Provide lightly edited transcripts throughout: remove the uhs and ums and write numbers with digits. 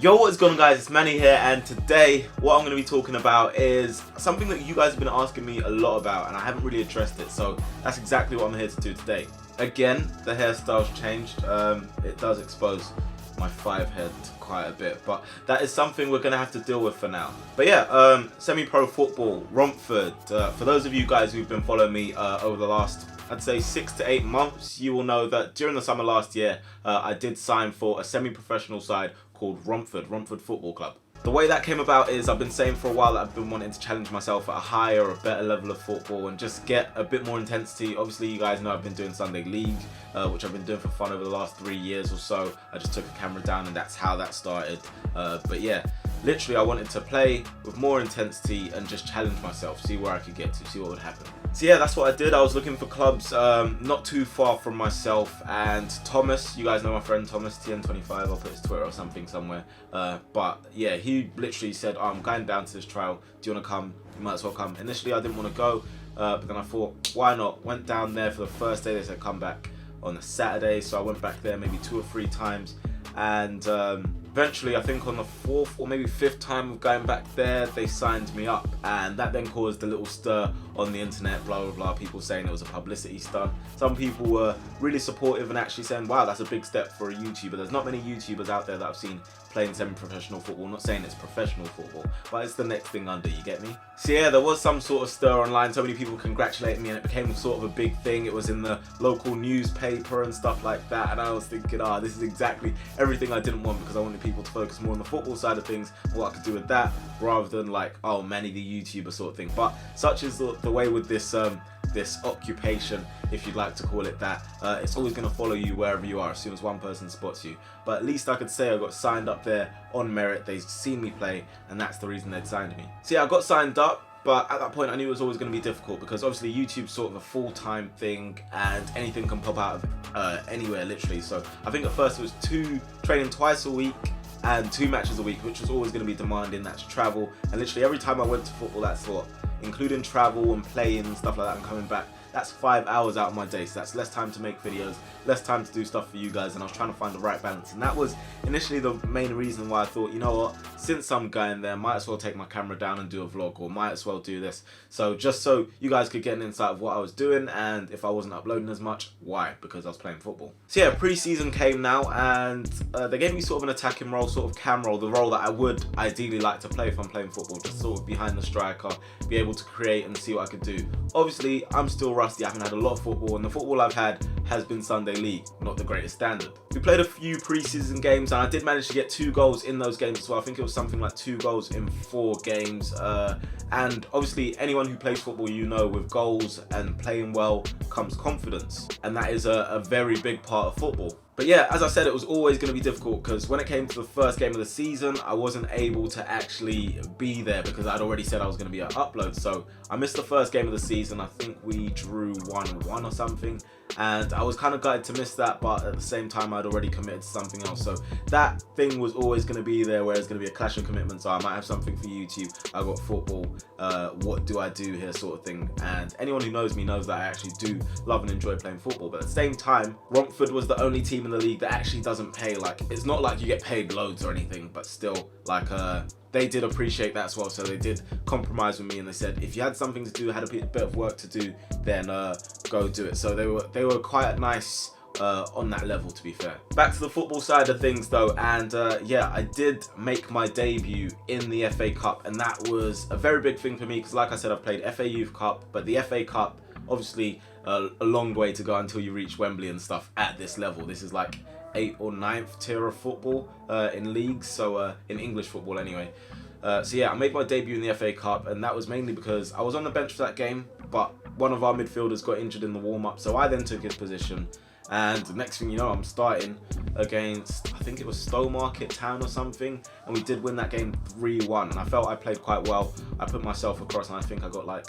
Yo, what is going on, guys? It's Manny here, and today what I'm going to be talking about is something that you guys have been asking me a lot about, and I haven't really addressed it, so that's exactly what I'm here to do today. Again, the hairstyle's changed. It does expose my 5 head quite a bit, but that is something we're going to have to deal with for now. But yeah, semi-pro football, Romford. For those of you guys who've been following me over the last, I'd say 6 to 8 months, you will know that during the summer last year, I did sign for a semi-professional side called Romford Football Club. The way that came about is I've been saying for a while that I've been wanting to challenge myself at a higher or better level of football and just get a bit more intensity. Obviously, you guys know I've been doing Sunday League, which I've been doing for fun over the last 3 years or so. I just took a camera down and that's how that started. But yeah, literally I wanted to play with more intensity and just challenge myself, see where I could get to, see what would happen. So yeah, that's what I did. I was looking for clubs not too far from myself, and Thomas, you guys know my friend Thomas, TN25, I'll put his Twitter or something somewhere. But yeah, he literally said, oh, I'm going down to this trial, do you want to come? You might as well come. Initially I didn't want to go, but then I thought, why not? Went down there for the first day. They said come back on a Saturday, so I went back there maybe 2 or 3 times, and eventually, I think on the 4th or maybe 5th time of going back there, they signed me up, and that then caused a little stir on the internet, blah blah blah, people saying it was a publicity stunt. Some people were really supportive and actually saying, wow, that's a big step for a YouTuber. There's not many YouTubers out there that I've seen playing semi-professional football. I'm not saying it's professional football, but it's the next thing under, you get me? So yeah, there was some sort of stir online, so many people congratulating me, and it became sort of a big thing. It was in the local newspaper and stuff like that, and I was thinking, this is exactly everything I didn't want, because I wanted people to focus more on the football side of things, what I could do with that, rather than like, oh, Manny the YouTuber sort of thing. But such is the way with this this occupation, if you'd like to call it that. It's always going to follow you wherever you are as soon as one person spots you. But at least I could say I got signed up there on merit. They've seen me play, and that's the reason they'd signed me. So yeah, I got signed up, but at that point I knew it was always going to be difficult, because obviously YouTube's sort of a full-time thing and anything can pop out of anywhere literally. So I think at first it was training twice a week and 2 matches a week, which was always going to be demanding. That's travel, and literally every time I went to football, that's what, including travel and playing and stuff like that and coming back, that's 5 hours out of my day. So that's less time to make videos, less time to do stuff for you guys, and I was trying to find the right balance. And that was initially the main reason why I thought, you know what, since I'm going there, might as well take my camera down and do a vlog, or might as well do this. So just so you guys could get an insight of what I was doing, and if I wasn't uploading as much, why? Because I was playing football. So yeah, pre-season came now, and they gave me sort of an attacking role, sort of cam role, the role that I would ideally like to play if I'm playing football, just sort of behind the striker, be able to create and see what I could do. Obviously, I'm still rusty. I haven't had a lot of football, and the football I've had has been Sunday League, not the greatest standard. We played a few pre-season games, and I did manage to get 2 goals in those games as well. I think it was something like 2 goals in 4 games. And obviously, anyone who plays football, you know, with goals and playing well comes confidence, and that is a very big part of football. But yeah, as I said, it was always going to be difficult, because when it came to the first game of the season, I wasn't able to actually be there because I'd already said I was going to be at upload. So I missed the first game of the season. I think we drew 1-1 or something, and I was kind of gutted to miss that, but at the same time I'd already committed to something else. So that thing was always going to be there, where it's going to be a clash of commitments. So I might have something for YouTube, I got football, what do I do here sort of thing. And anyone who knows me knows that I actually do love and enjoy playing football. But at the same time, Romford was the only team in the league that actually doesn't pay. Like, it's not like you get paid loads or anything, but still, like, they did appreciate that as well. So they did compromise with me, and they said if you had something to do, had a bit of work to do, then go do it. So they were quite nice on that level, to be fair. Back to the football side of things though, and yeah, I did make my debut in the FA Cup, and that was a very big thing for me, because like I said, I've played FA Youth Cup, but the FA Cup, obviously a long way to go until you reach Wembley and stuff at this level. This is like 8th or 9th tier of football in leagues, so in English football anyway. So yeah, I made my debut in the FA Cup, and that was mainly because I was on the bench for that game, but one of our midfielders got injured in the warm-up, so I then took his position. And the next thing you know, I'm starting against, I think it was Stowmarket Town or something, and we did win that game 3-1, and I felt I played quite well. I put myself across, and I think I got like,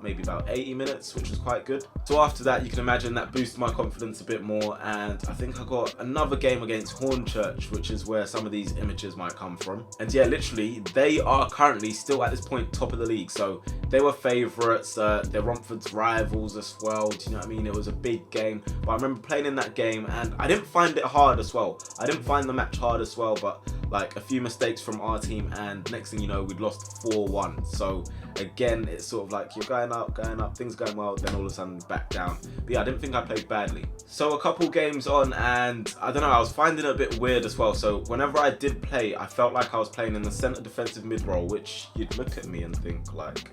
maybe about 80 minutes, which was quite good. So after that, you can imagine that boosted my confidence a bit more, and I think I got another game against Hornchurch, which is where some of these images might come from. And yeah, literally, they are currently still at this point top of the league, so they were favourites. They're Romford's rivals as well, do you know what I mean? It was a big game, but I remember playing in that game, and I didn't find it hard as well. I didn't find the match hard as well, but like a few mistakes from our team, and next thing you know, we'd lost 4-1. So again, it's sort of like you're going up, things going well, then all of a sudden back down. But yeah, I didn't think I played badly. So a couple games on, and I don't know, I was finding it a bit weird as well. So whenever I did play, I felt like I was playing in the centre defensive mid role, which you'd look at me and think like,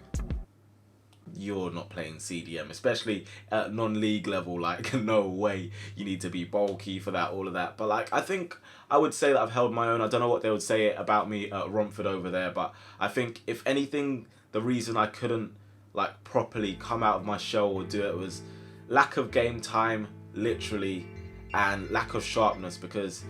you're not playing CDM, especially at non-league level. Like, no way, you need to be bulky for that, all of that. But like, I think I would say that I've held my own. I don't know what they would say about me at Romford over there, but I think if anything, the reason I couldn't like properly come out of my shell or do it was lack of game time, literally, and lack of sharpness. Because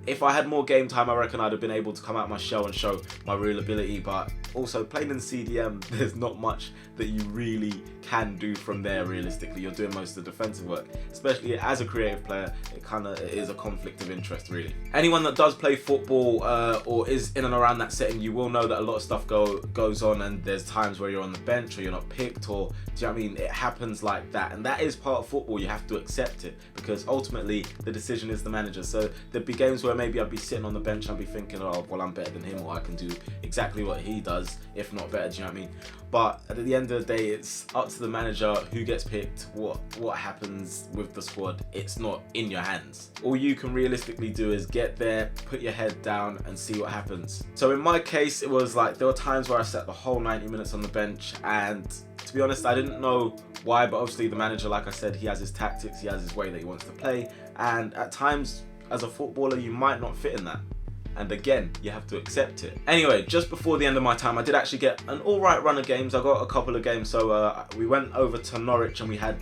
if I had more game time, I reckon I'd have been able to come out of my shell and show my real ability. But also, playing in CDM, there's not much that you really can do from there. Realistically, you're doing most of the defensive work, especially as a creative player. It is a conflict of interest, really. Anyone that does play football or is in and around that setting, you will know that a lot of stuff goes on, and there's times where you're on the bench or you're not picked, or do you know what I mean? It happens like that, and that is part of football. You have to accept it, because ultimately the decision is the manager. So there'd be games where maybe I'd be sitting on the bench and I'd be thinking, oh well, I'm better than him, or I can do exactly what he does, if not better. Do you know what I mean? But at the end of the day, it's up to the manager who gets picked, what happens with the squad. It's not in your hands. All you can realistically do is get there, put your head down, and see what happens. So in my case, it was like there were times where I sat the whole 90 minutes on the bench, and to be honest, I didn't know why, but obviously the manager, like I said, he has his tactics, he has his way that he wants to play, and at times as a footballer you might not fit in that. And again, you have to accept it. Anyway, just before the end of my time, I did actually get an alright run of games. I got a couple of games. So we went over to Norwich, and we had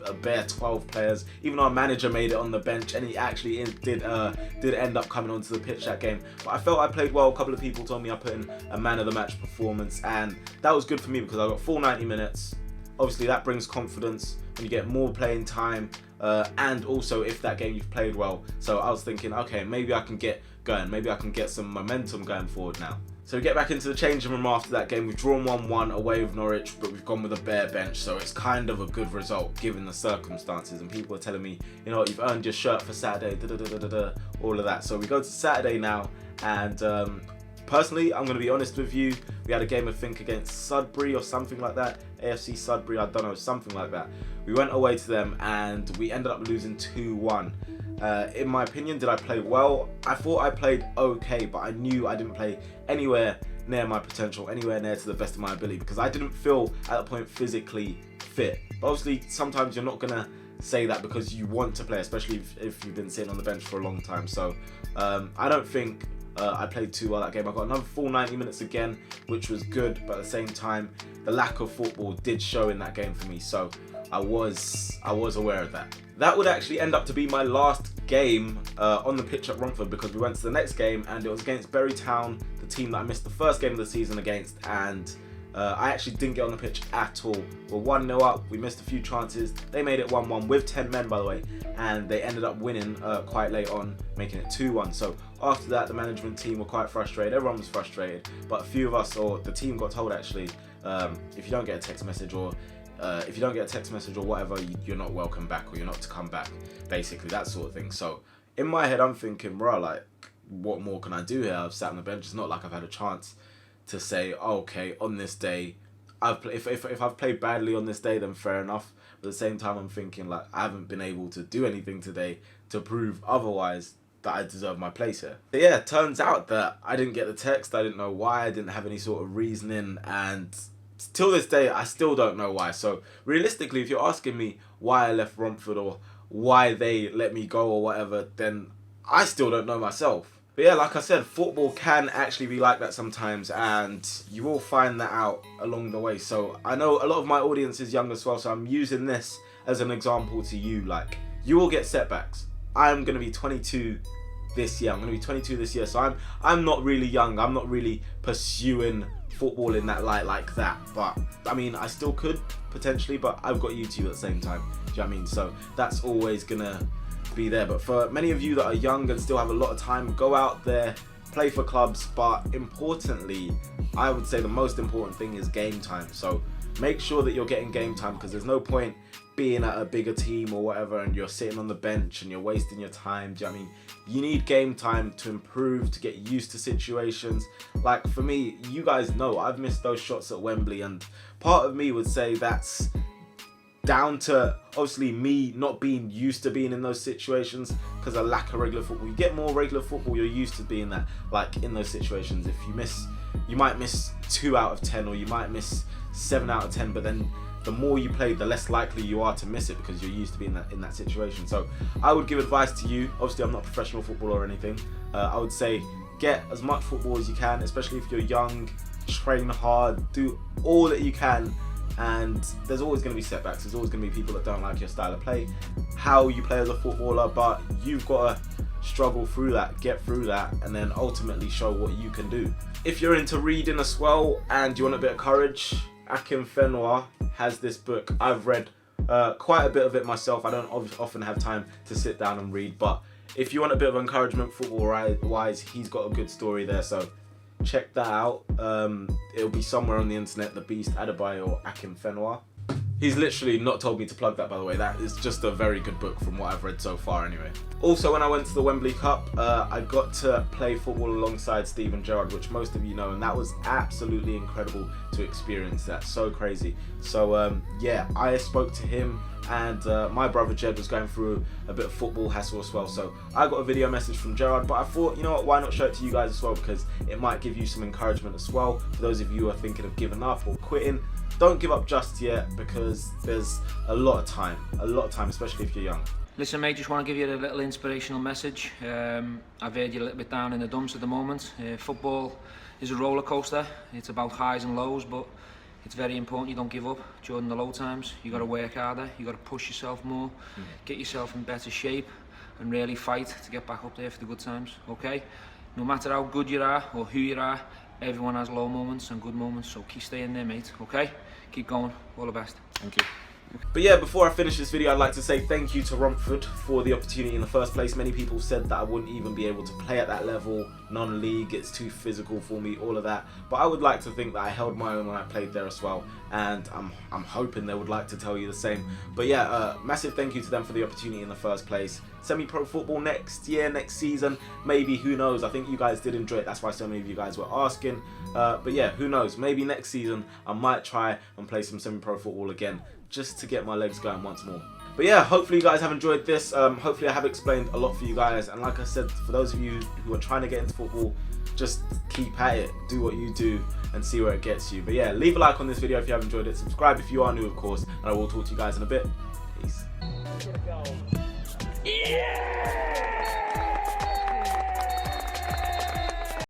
a bare 12 players. Even our manager made it on the bench, and he actually did end up coming onto the pitch that game. But I felt I played well. A couple of people told me I put in a man of the match performance, and that was good for me because I got full 90 minutes. Obviously, that brings confidence when you get more playing time, and also if that game you've played well. So I was thinking, okay, maybe I can get going, maybe I can get some momentum going forward now. So we get back into the changing room after that game. We've drawn 1-1 away with Norwich, but we've gone with a bare bench, so it's kind of a good result given the circumstances. And people are telling me, you know what, you've earned your shirt for Saturday, all of that. So we go to Saturday now, and personally, I'm going to be honest with you, we had a game, I think, against Sudbury or something like that. AFC Sudbury, I don't know, something like that. We went away to them and we ended up losing 2-1. In my opinion, did I play well? I thought I played okay, but I knew I didn't play anywhere near my potential, anywhere near to the best of my ability, because I didn't feel at that point physically fit. But obviously, sometimes you're not going to say that because you want to play, especially if you've been sitting on the bench for a long time. So I don't think I played too well that game. I got another full 90 minutes again, which was good, but at the same time, the lack of football did show in that game for me. So I was aware of that. That would actually end up to be my last game on the pitch at Romford, because we went to the next game and it was against Bury Town, the team that I missed the first game of the season against, and I actually didn't get on the pitch at all. We're 1-0 up, we missed a few chances, they made it 1-1 with 10 men, by the way, and they ended up winning quite late on, making it 2-1. So after that, the management team were quite frustrated, everyone was frustrated, but a few of us, or the team got told actually, if you don't get a text message or whatever, you're not welcome back, or you're not to come back, basically, that sort of thing. So in my head, I'm thinking, bro, like, what more can I do here? I've sat on the bench. It's not like I've had a chance to say, oh, okay, on this day, if I've played badly on this day, then fair enough. But at the same time, I'm thinking, like, I haven't been able to do anything today to prove otherwise that I deserve my place here. But yeah, it turns out that I didn't get the text. I didn't know why. I didn't have any sort of reasoning, and till this day, I still don't know why. So realistically, if you're asking me why I left Romford or why they let me go or whatever, then I still don't know myself. But yeah, like I said, football can actually be like that sometimes, and you will find that out along the way. So I know a lot of my audience is young as well, so I'm using this as an example to you. Like, you will get setbacks. I'm going to be 22 this year. I'm going to be 22 this year, so I'm not really young. I'm not really pursuing football in that light like that. But I mean, I still could potentially, but I've got YouTube at the same time. Do you know what I mean? So that's always going to be there. But for many of you that are young and still have a lot of time, go out there, play for clubs, but importantly, I would say the most important thing is game time. So make sure that you're getting game time, because there's no point being at a bigger team or whatever and you're sitting on the bench and you're wasting your time. Do you know what I mean? You need game time to improve, to get used to situations. Like for me, you guys know I've missed those shots at Wembley, and part of me would say that's down to obviously me not being used to being in those situations because of lack of regular football. You get more regular football, you're used to being that, like in those situations. If you miss, you might miss 2 out of 10 or you might miss 7 out of 10, but then the more you play, the less likely you are to miss it because you're used to being in that situation. So I would give advice to you. Obviously, I'm not a professional footballer or anything. I would say get as much football as you can, especially if you're young. Train hard, do all that you can. And there's always going to be setbacks. There's always going to be people that don't like your style of play, how you play as a footballer, but you've got to struggle through that, get through that, and then ultimately show what you can do. If you're into reading as well and you want a bit of courage, Akin Fenwa has this book. I've read quite a bit of it myself. I don't often have time to sit down and read, but if you want a bit of encouragement football-wise, he's got a good story there, so check that out. It'll be somewhere on the internet, The Beast, Adebayo or Akin Fenwa. He's literally not told me to plug that, by the way. That is just a very good book from what I've read so far anyway. Also, when I went to the Wembley Cup, I got to play football alongside Steven Gerrard, which most of you know, and that was absolutely incredible to experience that. So crazy. So yeah, I spoke to him, and my brother Jed was going through a bit of football hassle as well, so I got a video message from Gerrard, but I thought, you know what, why not show it to you guys as well, because it might give you some encouragement as well. For those of you who are thinking of giving up or quitting, don't give up just yet, because there's a lot of time, especially if you're young. Listen mate, just want to give you a little inspirational message. I've heard you a little bit down in the dumps at the moment. Football is a roller coaster. It's about highs and lows, but it's very important you don't give up during the low times. You got to work harder, you got to push yourself more, get yourself in better shape, and really fight to get back up there for the good times. Okay? No matter how good you are or who you are, everyone has low moments and good moments, so keep staying there, mate. Okay? Keep going. All the best. Thank you. But yeah, before I finish this video, I'd like to say thank you to Romford for the opportunity in the first place. Many people said that I wouldn't even be able to play at that level, non-league, it's too physical for me, all of that. But I would like to think that I held my own when I played there as well, and I'm hoping they would like to tell you the same. But yeah, massive thank you to them for the opportunity in the first place. Semi-pro football next year, next season, maybe, who knows. I think you guys did enjoy it, that's why so many of you guys were asking. But yeah, who knows, maybe next season I might try and play some semi-pro football again, just to get my legs going once more. But yeah, hopefully you guys have enjoyed this. Hopefully I have explained a lot for you guys, and like I said, for those of you who are trying to get into football, just keep at it, do what you do and see where it gets you. But yeah, leave a like on this video if you have enjoyed it, subscribe if you are new of course, and I will talk to you guys in a bit. Peace. Yeah!